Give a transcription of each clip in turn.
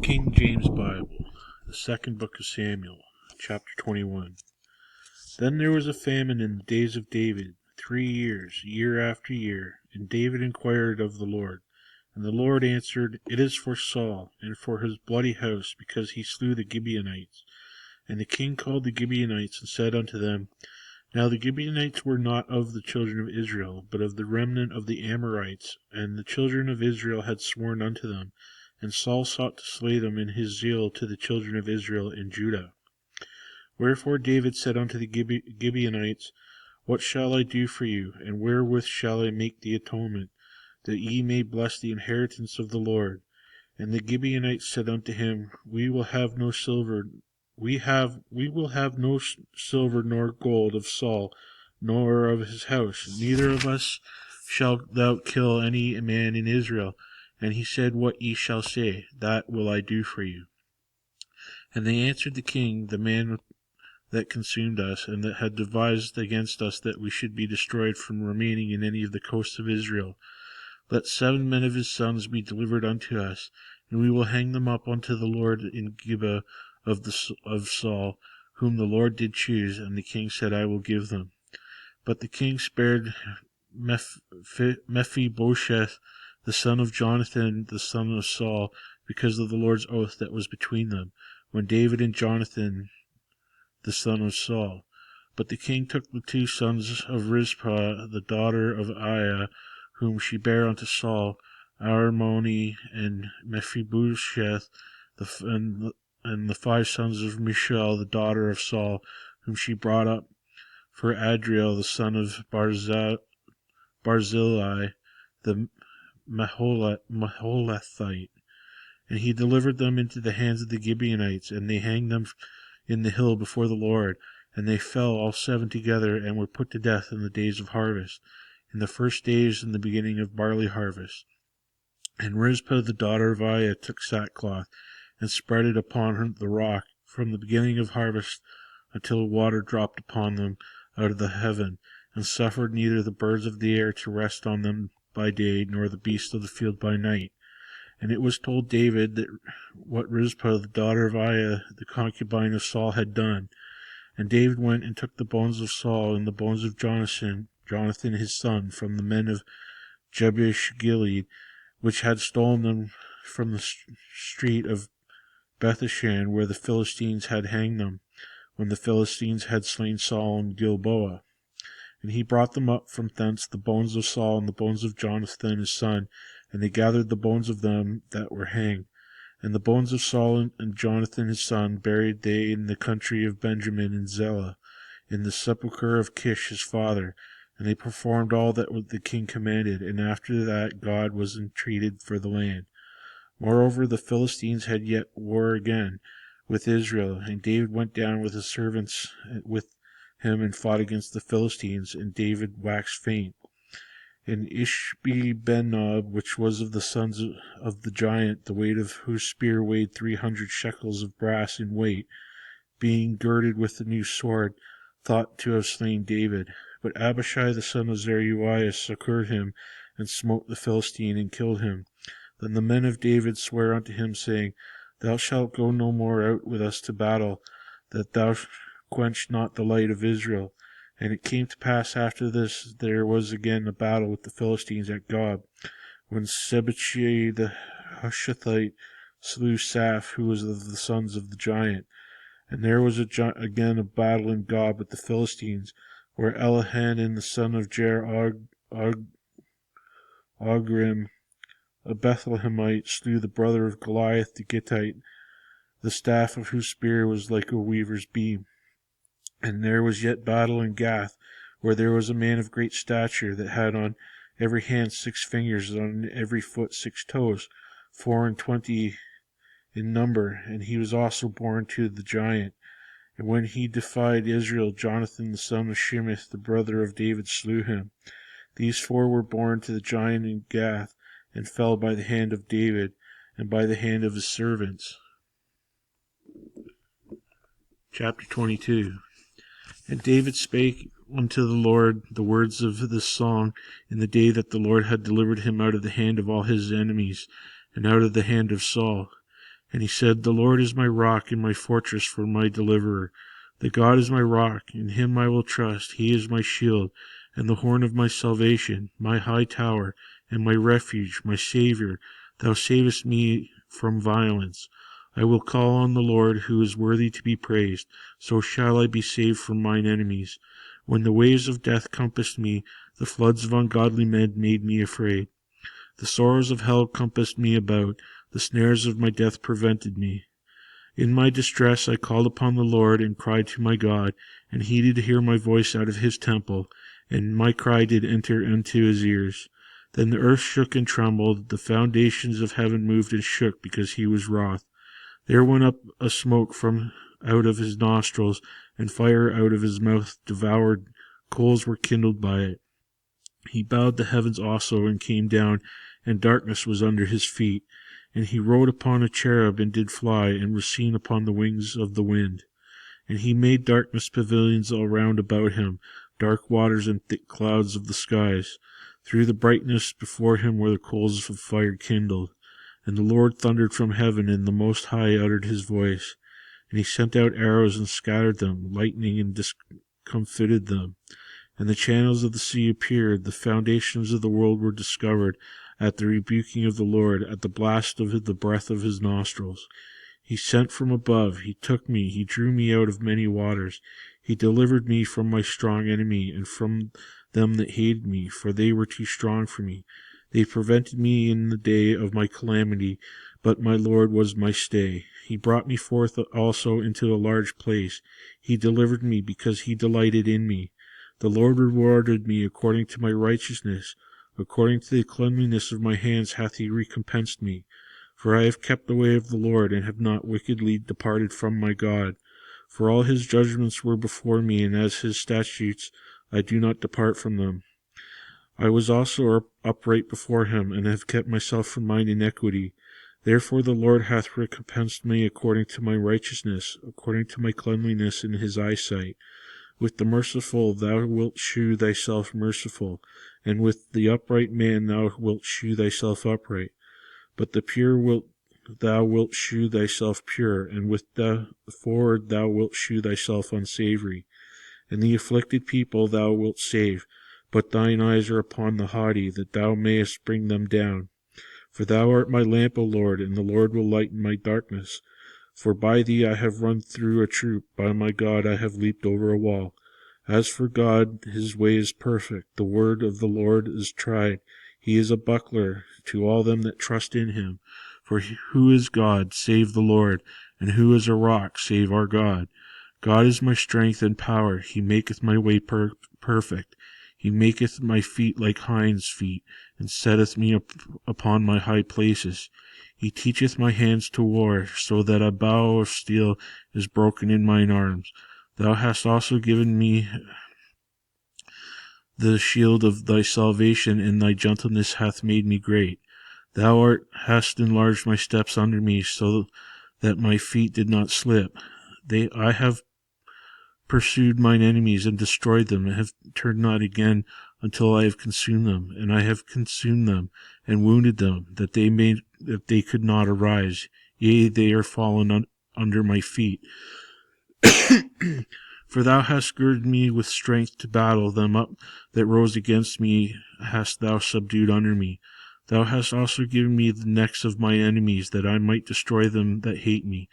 King James Bible, the second book of Samuel, chapter 21. Then there was a famine in the days of David, 3 years, year after year, and David inquired of the Lord. And the Lord answered, It is for Saul, and for his bloody house, because he slew the Gibeonites. And the king called the Gibeonites, and said unto them, Now the Gibeonites were not of the children of Israel, but of the remnant of the Amorites, and the children of Israel had sworn unto them. And Saul sought to slay them in his zeal to the children of Israel in Judah. Wherefore David said unto the Gibeonites, What shall I do for you, and wherewith shall I make the atonement, that ye may bless the inheritance of the Lord? And the Gibeonites said unto him, We will have no silver nor gold of Saul, nor of his house. Neither of us shalt thou kill any man in Israel. And he said, What ye shall say, that will I do for you. And they answered the king, The man that consumed us, and that had devised against us that we should be destroyed from remaining in any of the coasts of Israel, let 7 men of his sons be delivered unto us, and we will hang them up unto the Lord in Gibeah of Saul, whom the Lord did choose. And the king said, I will give them. But the king spared Mephibosheth, the son of Jonathan, the son of Saul, because of the Lord's oath that was between them, when David and Jonathan, the son of Saul. But the king took the 2 sons of Rizpah, the daughter of Aiah, whom she bare unto Saul, Armoni and Mephibosheth, and the 5 sons of Michal, the daughter of Saul, whom she brought up for Adriel, the son of Barzillai, the Maholethite. And he delivered them into the hands of the Gibeonites, and they hanged them in the hill before the Lord. And they fell all 7 together, and were put to death in the days of harvest, in the first days in the beginning of barley harvest. And Rizpah the daughter of Aiah took sackcloth, and spread it upon the rock from the beginning of harvest until water dropped upon them out of the heaven, and suffered neither the birds of the air to rest on them by day, nor the beasts of the field by night. And it was told David that what Rizpah the daughter of Aiah, the concubine of Saul, had done. And David went and took the bones of Saul and the bones of Jonathan his son, from the men of Jabesh Gilead, which had stolen them from the street of Bethshan, where the Philistines had hanged them, when the Philistines had slain Saul in Gilboa. And he brought them up from thence, the bones of Saul and the bones of Jonathan his son, and they gathered the bones of them that were hanged. And the bones of Saul and Jonathan his son buried they in the country of Benjamin in Zelah, in the sepulchre of Kish his father. And they performed all that the king commanded, and after that God was entreated for the land. Moreover, the Philistines had yet war again with Israel, and David went down with his servants with him and fought against the Philistines, and David waxed faint. And Ishbi-Benob, which was of the sons of the giant, the weight of whose spear weighed 300 shekels of brass in weight, being girded with a new sword, thought to have slain David. But Abishai the son of Zeruiah succoured him, and smote the Philistine, and killed him. Then the men of David sware unto him, saying, Thou shalt go no more out with us to battle, that thou quench not the light of Israel. And it came to pass after this, there was again a battle with the Philistines at Gob, when Sibbechai the Hushathite slew Saph, who was of the sons of the giant. And there was again a battle in Gob with the Philistines, where Elihanan the son of Ogrim, a Bethlehemite, slew the brother of Goliath the Gittite, the staff of whose spear was like a weaver's beam. And there was yet battle in Gath, where there was a man of great stature, that had on every hand 6 fingers, and on every foot 6 toes, 24 in number, and he was also born to the giant. And when he defied Israel, Jonathan the son of Shimith, the brother of David, slew him. These 4 were born to the giant in Gath, and fell by the hand of David, and by the hand of his servants. Chapter 22. And David spake unto the Lord the words of this song in the day that the Lord had delivered him out of the hand of all his enemies, and out of the hand of Saul. And he said, The Lord is my rock and my fortress for my deliverer. The God is my rock, in him I will trust. He is my shield, and the horn of my salvation, my high tower, and my refuge, my Saviour. Thou savest me from violence. I will call on the Lord, who is worthy to be praised. So shall I be saved from mine enemies. When the waves of death compassed me, the floods of ungodly men made me afraid. The sorrows of hell compassed me about. The snares of my death prevented me. In my distress I called upon the Lord, and cried to my God, and he did hear my voice out of his temple, and my cry did enter into his ears. Then the earth shook and trembled, the foundations of heaven moved and shook, because he was wroth. There went up a smoke from out of his nostrils, and fire out of his mouth devoured. Coals were kindled by it. He bowed the heavens also, and came down, and darkness was under his feet. And he rode upon a cherub, and did fly, and was seen upon the wings of the wind. And he made darkness pavilions all round about him, dark waters and thick clouds of the skies. Through the brightness before him were the coals of fire kindled. And the Lord thundered from heaven, and the Most High uttered his voice. And he sent out arrows and scattered them, lightning and discomfited them. And the channels of the sea appeared, the foundations of the world were discovered, at the rebuking of the Lord, at the blast of the breath of his nostrils. He sent from above, he took me, he drew me out of many waters. He delivered me from my strong enemy, and from them that hated me, for they were too strong for me. They prevented me in the day of my calamity, but my Lord was my stay. He brought me forth also into a large place. He delivered me, because he delighted in me. The Lord rewarded me according to my righteousness. According to the cleanliness of my hands hath he recompensed me. For I have kept the way of the Lord, and have not wickedly departed from my God. For all his judgments were before me, and as his statutes I do not depart from them. I was also upright before him, and have kept myself from mine iniquity. Therefore the Lord hath recompensed me according to my righteousness, according to my cleanliness in his eyesight. With the merciful thou wilt shew thyself merciful, and with the upright man thou wilt shew thyself upright. But the pure thou wilt shew thyself pure, and with the forward thou wilt shew thyself unsavoury. And the afflicted people thou wilt save, but thine eyes are upon the haughty, that thou mayest bring them down. For thou art my lamp, O Lord, and the Lord will lighten my darkness. For by thee I have run through a troop, by my God I have leaped over a wall. As for God, his way is perfect, the word of the Lord is tried. He is a buckler to all them that trust in him. For who is God, save the Lord? And who is a rock, save our God? God is my strength and power. He maketh my way perfect. He maketh my feet like hinds' feet, and setteth me up upon my high places. He teacheth my hands to war, so that a bow of steel is broken in mine arms. Thou hast also given me the shield of thy salvation, and thy gentleness hath made me great. Thou hast enlarged my steps under me, so that my feet did not slip. I have pursued mine enemies and destroyed them, and have turned not again until I have consumed them. And I have consumed them and wounded them, that they could not arise. Yea, they are fallen under my feet. For thou hast girded me with strength to battle. Them up that rose against me hast thou subdued under me. Thou hast also given me the necks of mine enemies, that I might destroy them that hate me.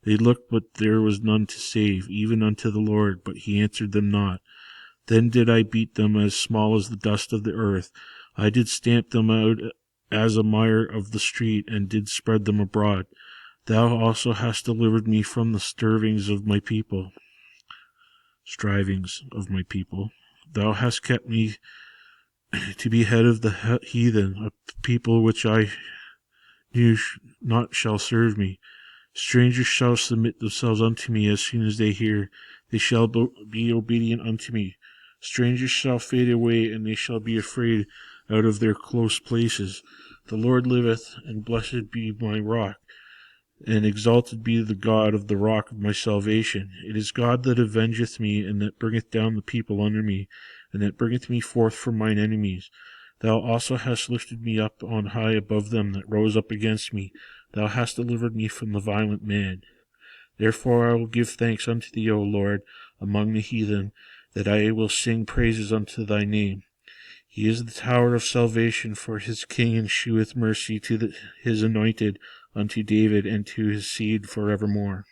They looked, but there was none to save, even unto the Lord, but he answered them not. Then did I beat them as small as the dust of the earth. I did stamp them out as a mire of the street, and did spread them abroad. Thou also hast delivered me from the strivings of my people. Thou hast kept me to be head of the heathen, a people which I knew not shall serve me. Strangers shall submit themselves unto me as soon as they hear. They shall be obedient unto me. Strangers shall fade away, and they shall be afraid out of their close places. The Lord liveth, and blessed be my rock, and exalted be the God of the rock of my salvation. It is God that avengeth me, and that bringeth down the people under me, and that bringeth me forth from mine enemies. Thou also hast lifted me up on high above them that rose up against me. Thou hast delivered me from the violent man. Therefore I will give thanks unto thee, O Lord, among the heathen, that I will sing praises unto thy name. He is the tower of salvation for his king, and sheweth mercy to his anointed, unto David, and to his seed for evermore.